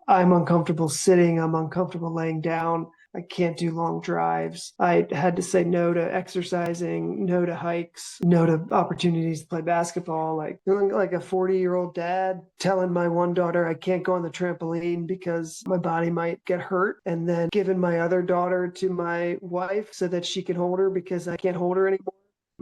I'm uncomfortable sitting, I'm uncomfortable laying down. I can't do long drives. I had to say no to exercising, no to hikes, no to opportunities to play basketball. Like feeling like a 40-year-old dad telling my one daughter I can't go on the trampoline because my body might get hurt, and then giving my other daughter to my wife so that she can hold her because I can't hold her anymore.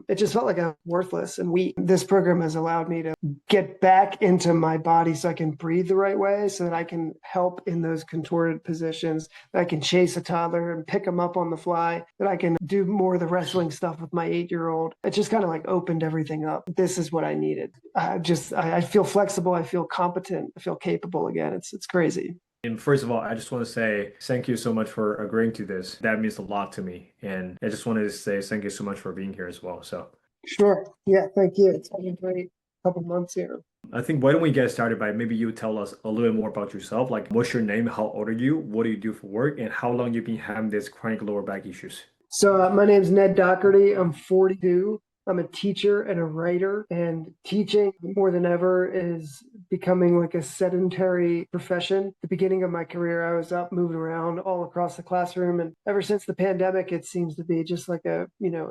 It just felt like I'm worthless and weak. This program has allowed me to get back into my body so I can breathe the right way, so that I can help in those contorted positions, that I can chase a toddler and pick them up on the fly, that I can do more of the wrestling stuff with my 8-year-old. It just kind of like opened everything up. This is what I needed. I feel flexible. I feel competent. I feel capable again. It's crazy. And first of all, I just want to say thank you so much for agreeing to this. That means a lot to me. And I just wanted to say thank you so much for being here as well. So Sure. Yeah. Thank you. It's been a great couple months here. I think why don't we get started by maybe you tell us a little bit more about yourself, like what's your name, how old are you, what do you do for work, and how long you've been having this chronic lower back issues? So my name's Ned Doherty. I'm 42. I'm a teacher and a writer, and teaching more than ever is becoming like a sedentary profession. At the beginning of my career, I was up moving around all across the classroom, and ever since the pandemic, it seems to be just like a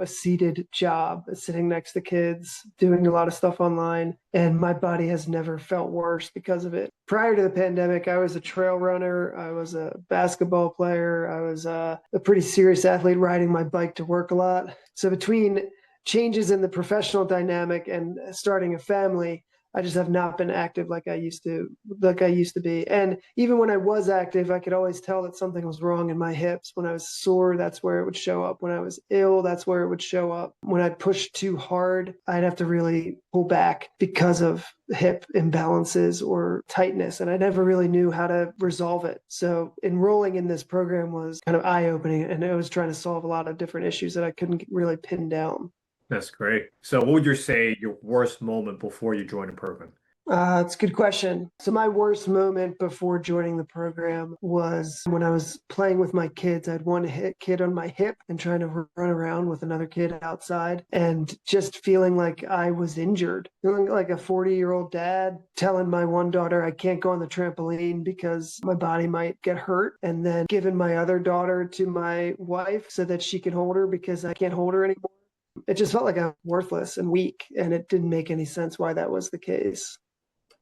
seated job, sitting next to kids, doing a lot of stuff online, and my body has never felt worse because of it. Prior to the pandemic, I was a trail runner, I was a basketball player, I was a pretty serious athlete, riding my bike to work a lot. So between changes in the professional dynamic and starting a family, I just have not been active like I used to be. And even when I was active, I could always tell that something was wrong in my hips. When I was sore, that's where it would show up. When I was ill, that's where it would show up. When I pushed too hard, I'd have to really pull back because of hip imbalances or tightness. And I never really knew how to resolve it. So enrolling in this program was kind of eye-opening, and it was trying to solve a lot of different issues that I couldn't really pin down. That's great. So what would you say your worst moment before you joined the program? It's a good question. So my worst moment before joining the program was when I was playing with my kids. I had one hit kid on my hip and trying to run around with another kid outside, and just feeling like I was injured, feeling like a 40-year-old dad telling my one daughter I can't go on the trampoline because my body might get hurt, and then giving my other daughter to my wife so that she can hold her because I can't hold her anymore. It just felt like I'm worthless and weak, and it didn't make any sense why that was the case.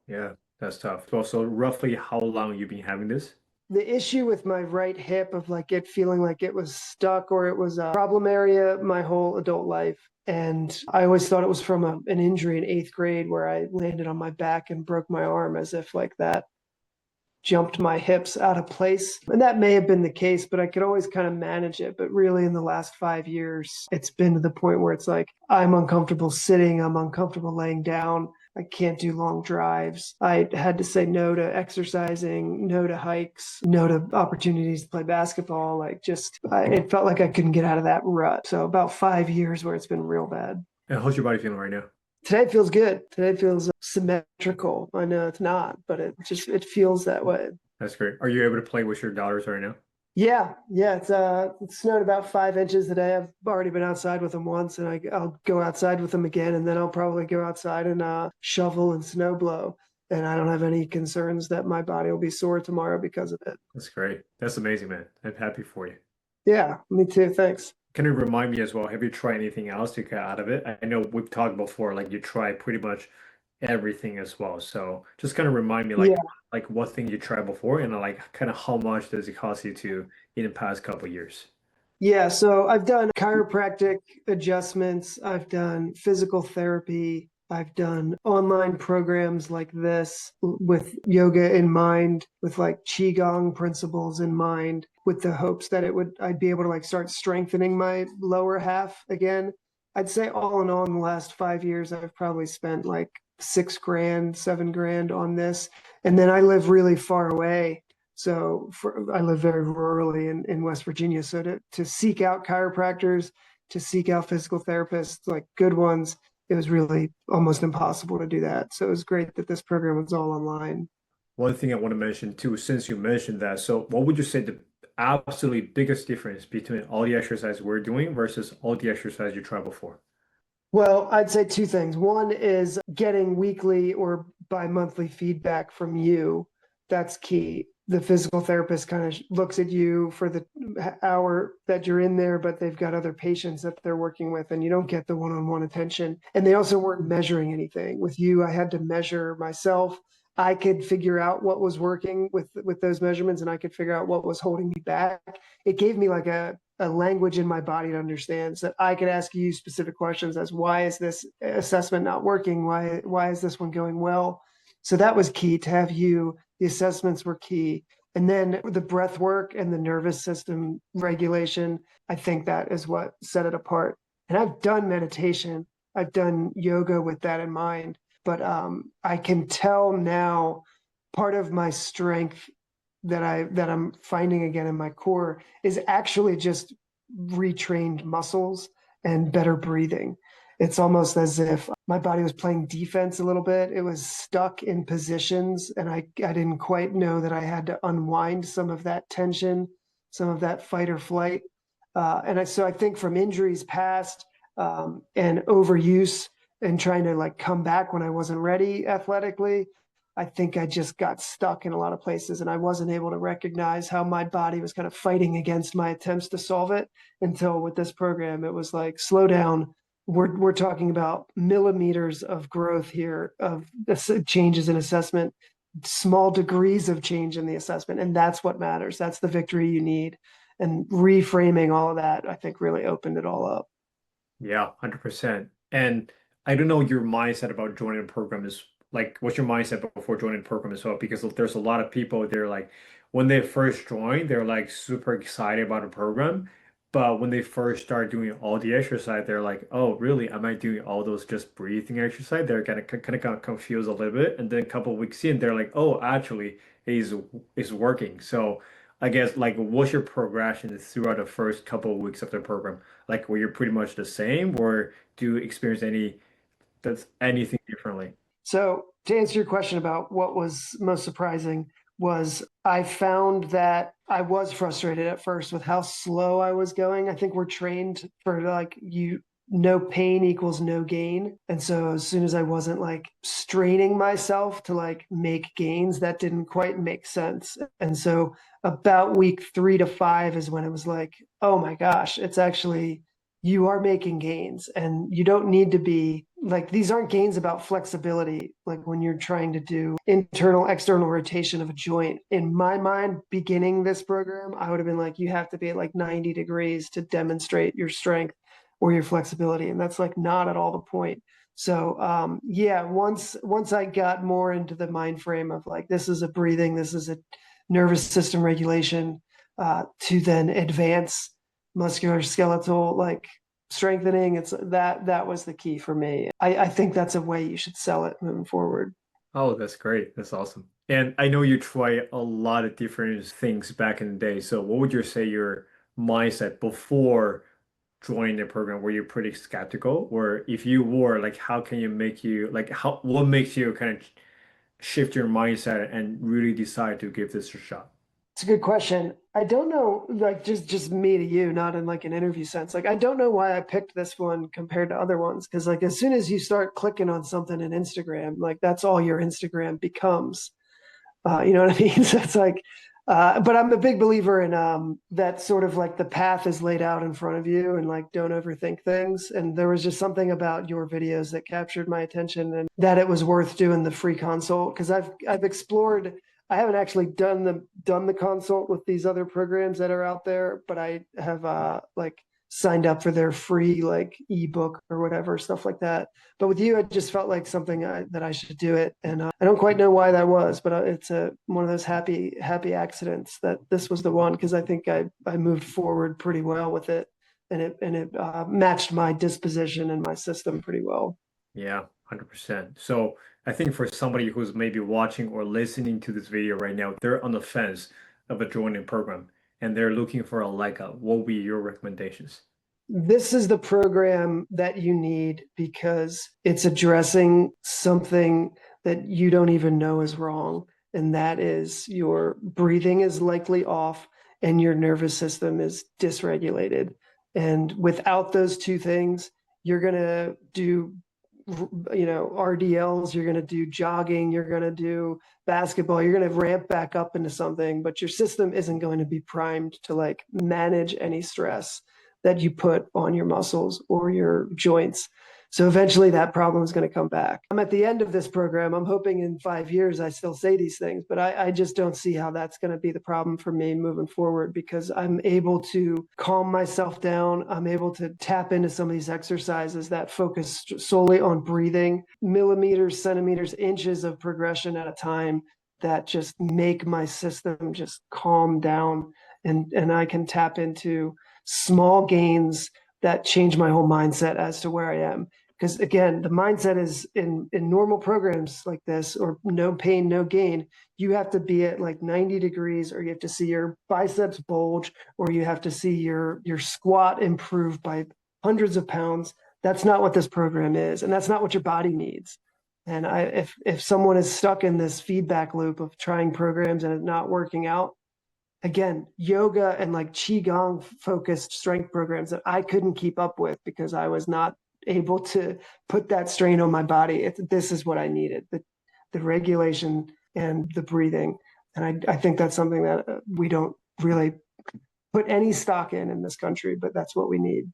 Yeah, that's tough. Well, so roughly how long you been having this? The issue with my right hip of like it feeling like it was stuck or it was a problem area my whole adult life. And I always thought it was from an injury in 8th grade where I landed on my back and broke my arm, as if like that jumped my hips out of place. And that may have been the case, but I could always kind of manage it. But really, in the last 5 years, it's been to the point where it's like I'm uncomfortable sitting, I'm uncomfortable laying down. I can't do long drives. I had to say no to exercising, no to hikes, no to opportunities to play basketball. It felt like I couldn't get out of that rut. So about 5 years where it's been real bad. And how's your body feeling right now? Today feels good. Today feels symmetrical. I know it's not, but it feels that way. That's great. Are you able to play with your daughters right now? Yeah. It snowed about 5 inches today. I've already been outside with them once, and I'll go outside with them again, and then I'll probably go outside and shovel and snow blow. And I don't have any concerns that my body will be sore tomorrow because of it. That's great. That's amazing, man. I'm happy for you. Yeah, me too. Thanks. Can you remind me as well, have you tried anything else to get out of it? I know we've talked before, like you try pretty much everything as well. So just kind of remind me Yeah. like what thing you tried before and like kind of how much does it cost you to in the past couple of years? Yeah, so I've done chiropractic adjustments, I've done physical therapy, I've done online programs like this with yoga in mind, with like qigong principles in mind, with the hopes that I'd be able to like start strengthening my lower half again. I'd say all in all, in the last 5 years, I've probably spent like 6 grand, 7 grand on this. And then I live really far away. I live very rurally in West Virginia. So to seek out chiropractors, to seek out physical therapists, like good ones, it was really almost impossible to do that. So it was great that this program was all online. One thing I want to mention too, since you mentioned that, so what would you say the absolutely biggest difference between all the exercise we're doing versus all the exercise you tried before? Well, I'd say two things. One is getting weekly or bi-monthly feedback from you. That's key. the physical therapist kind of looks at you for the hour that you're in there, but they've got other patients that they're working with, and you don't get the one-on-one attention. And they also weren't measuring anything. With you, I had to measure myself. I could figure out what was working with those measurements, and I could figure out what was holding me back. It gave me like a language in my body to understand, so that I could ask you specific questions as why is this assessment not working? Why is this one going well? So that was key to have you. The assessments were key. And then the breath work and the nervous system regulation, I think that is what set it apart. And I've done meditation, I've done yoga with that in mind, but I can tell now part of my strength that I'm finding again in my core is actually just retrained muscles and better breathing. It's almost as if my body was playing defense a little bit. It was stuck in positions, and I didn't quite know that I had to unwind some of that tension, some of that fight or flight. So I think from injuries past and overuse and trying to like come back when I wasn't ready athletically, I think I just got stuck in a lot of places, and I wasn't able to recognize how my body was kind of fighting against my attempts to solve it until with this program, it was like, slow down. We're talking about millimeters of growth here, of changes in assessment, small degrees of change in the assessment. And that's what matters. That's the victory you need. And reframing all of that, I think, really opened it all up. Yeah, 100%. And I don't know your mindset about joining a program is like, what's your mindset before joining a program as well? Because there's a lot of people, they're like, when they first join, they're like super excited about a program. But when they first start doing all the exercise, they're like, oh, really? Am I doing all those just breathing exercise? They're kind of confused a little bit. And then a couple of weeks in, they're like, oh, actually, it's working. So I guess like, what's your progression throughout the first couple of weeks of the program? Like, were you pretty much the same, or do you experience anything differently? So to answer your question about what was most surprising was I found that I was frustrated at first with how slow I was going. I think we're trained for like no pain equals no gain. And so as soon as I wasn't like straining myself to like make gains, that didn't quite make sense. And so about week 3 to 5 is when it was like, oh my gosh, it's actually you are making gains, and you don't need to be like, these aren't gains about flexibility. Like when you're trying to do internal, external rotation of a joint, in my mind, beginning this program, I would have been like, you have to be at like 90 degrees to demonstrate your strength or your flexibility. And that's like not at all the point. So yeah, once I got more into the mind frame of like, this is a breathing, this is a nervous system regulation, to then advance muscular skeletal like strengthening, it's that was the key for me. I think that's a way you should sell it moving forward. Oh, that's great. That's awesome. And I know you try a lot of different things back in the day. So what would you say your mindset before joining the program? Were you pretty skeptical? Or if you were, like, how can you make you like how what makes you kind of shift your mindset and really decide to give this a shot? It's a good question. I don't know, like just me to you, not in like an interview sense. Like I don't know why I picked this one compared to other ones. Cause like as soon as you start clicking on something in Instagram, like that's all your Instagram becomes. You know what I mean? So it's like, but I'm a big believer in that sort of like the path is laid out in front of you, and like don't overthink things. And there was just something about your videos that captured my attention, and that it was worth doing the free consult because I've explored. I haven't actually done the consult with these other programs that are out there, but I have like signed up for their free like ebook or whatever stuff like that. But with you, it just felt like something that I should do it, and I don't quite know why that was, but it's one of those happy accidents that this was the one because I think I moved forward pretty well with it, and it matched my disposition and my system pretty well. Yeah, 100%. So I think for somebody who's maybe watching or listening to this video right now, they're on the fence of a joining program and they're looking for a leg up. What would be your recommendations? This is the program that you need because it's addressing something that you don't even know is wrong. And that is your breathing is likely off and your nervous system is dysregulated. And without those two things, you're going to do RDLs, you're going to do jogging, you're going to do basketball, you're going to ramp back up into something, but your system isn't going to be primed to like manage any stress that you put on your muscles or your joints. So eventually that problem is going to come back. I'm at the end of this program. I'm hoping in 5 years I still say these things, but I just don't see how that's going to be the problem for me moving forward, because I'm able to calm myself down. I'm able to tap into some of these exercises that focus solely on breathing, millimeters, centimeters, inches of progression at a time, that just make my system just calm down, and I can tap into small gains that change my whole mindset as to where I am. Because again, the mindset is in normal programs like this, or no pain, no gain, you have to be at like 90 degrees, or you have to see your biceps bulge, or you have to see your squat improve by hundreds of pounds. That's not what this program is, and that's not what your body needs. And if someone is stuck in this feedback loop of trying programs and it not working out, again, yoga and like qigong focused strength programs that I couldn't keep up with because I was not able to put that strain on my body. This is what I needed: the regulation and the breathing. And I think that's something that we don't really put any stock in this country, but that's what we need.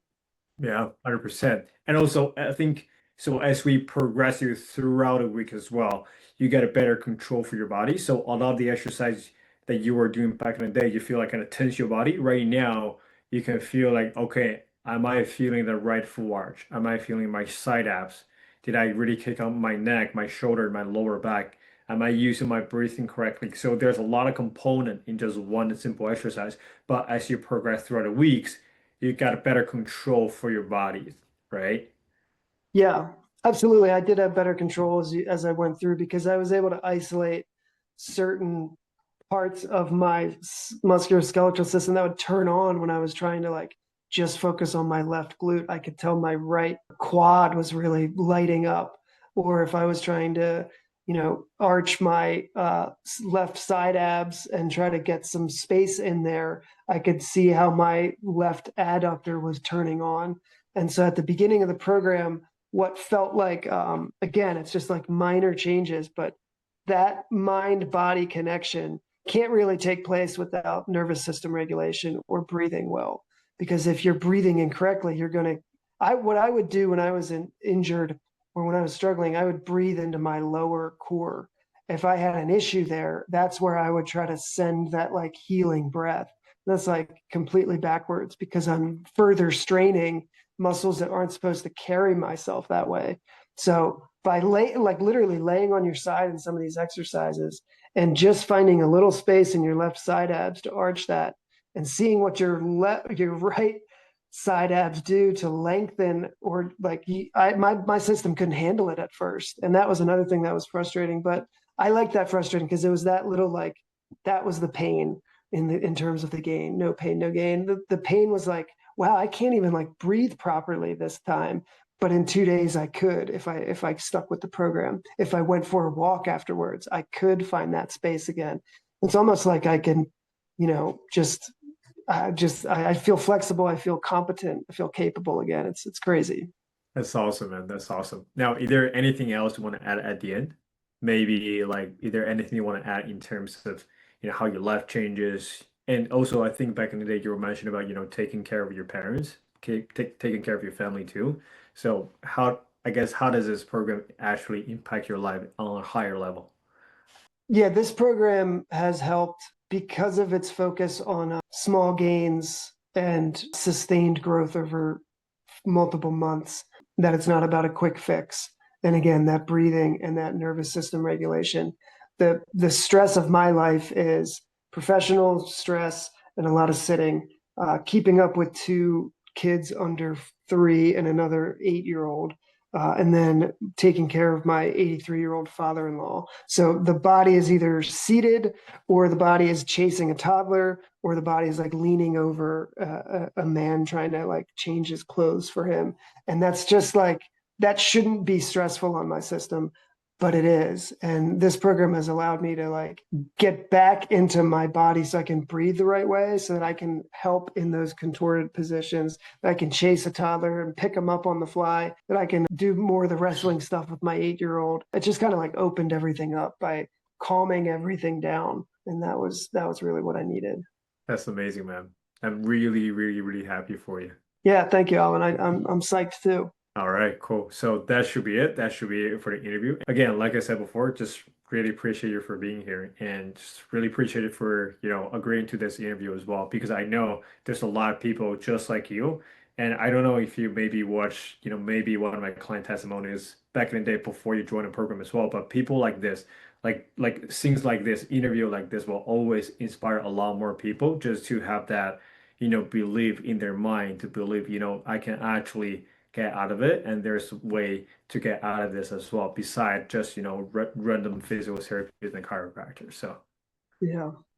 Yeah, 100%. And also, I think so as we progress you throughout the week as well, you get a better control for your body. So a lot of the exercise that you were doing back in the day, you feel like kind of tense your body. Right now, you can feel like, okay, am I feeling the right full arch? Am I feeling my side abs? Did I really kick out my neck, my shoulder, my lower back? Am I using my breathing correctly? So there's a lot of component in just one simple exercise. But as you progress throughout the weeks, you got a better control for your body, right? Yeah, absolutely. I did have better control as I went through, because I was able to isolate certain parts of my musculoskeletal system that would turn on when I was trying to like just focus on my left glute. I could tell my right quad was really lighting up. Or if I was trying to, arch my left side abs and try to get some space in there, I could see how my left adductor was turning on. And so at the beginning of the program, what felt like, again, it's just like minor changes, but that mind body connection can't really take place without nervous system regulation or breathing well. Because if you're breathing incorrectly, you're going to, what I would do when I was injured or when I was struggling, I would breathe into my lower core. If I had an issue there, that's where I would try to send that like healing breath. That's like completely backwards, because I'm further straining muscles that aren't supposed to carry myself that way. So by like literally laying on your side in some of these exercises and just finding a little space in your left side abs to arch that, and seeing what your right side abs do to lengthen, or like my system couldn't handle it at first, and that was another thing that was frustrating. But I like that frustrating because it was that little like that was the pain in terms of the gain. No pain, no gain. The pain was like, wow, I can't even like breathe properly this time. But in 2 days I could, if I stuck with the program. If I went for a walk afterwards, I could find that space again. It's almost like I can, I feel flexible, I feel competent, I feel capable again. It's crazy. That's awesome, man. That's awesome. Now, is there anything else you want to add at the end? Maybe like, is there anything you want to add in terms of, how your life changes? And also, I think back in the day, you were mentioning about, taking care of your parents, taking care of your family too. So I guess, how does this program actually impact your life on a higher level? Yeah, this program has helped because of its focus on small gains and sustained growth over multiple months, that it's not about a quick fix. And again, that breathing and that nervous system regulation. The stress of my life is professional stress and a lot of sitting, keeping up with two kids under 3 and another 8-year-old, and then taking care of my 83-year-old father-in-law. So the body is either seated, or the body is chasing a toddler, or the body is like leaning over a man trying to like change his clothes for him. And that's just like, that shouldn't be stressful on my system. but it is. And this program has allowed me to like get back into my body so I can breathe the right way, so that I can help in those contorted positions, that I can chase a toddler and pick them up on the fly, that I can do more of the wrestling stuff with my 8-year-old. It just kind of like opened everything up by calming everything down. And that was really what I needed. That's amazing, man. I'm really, really, really happy for you. Yeah, thank you, Alvin. I'm psyched too. All right, cool. So that should be it. That should be it for the interview. Again, like I said before, just really appreciate you for being here and just really appreciate it for, agreeing to this interview as well, because I know there's a lot of people just like you. And I don't know if you maybe watch, maybe one of my client testimonies back in the day before you joined the program as well, but people like this, like things like this, interview like this will always inspire a lot more people just to have that, belief in their mind to believe, I can actually get out of it, and there's a way to get out of this as well, beside just random physical therapists and chiropractors. So Yeah.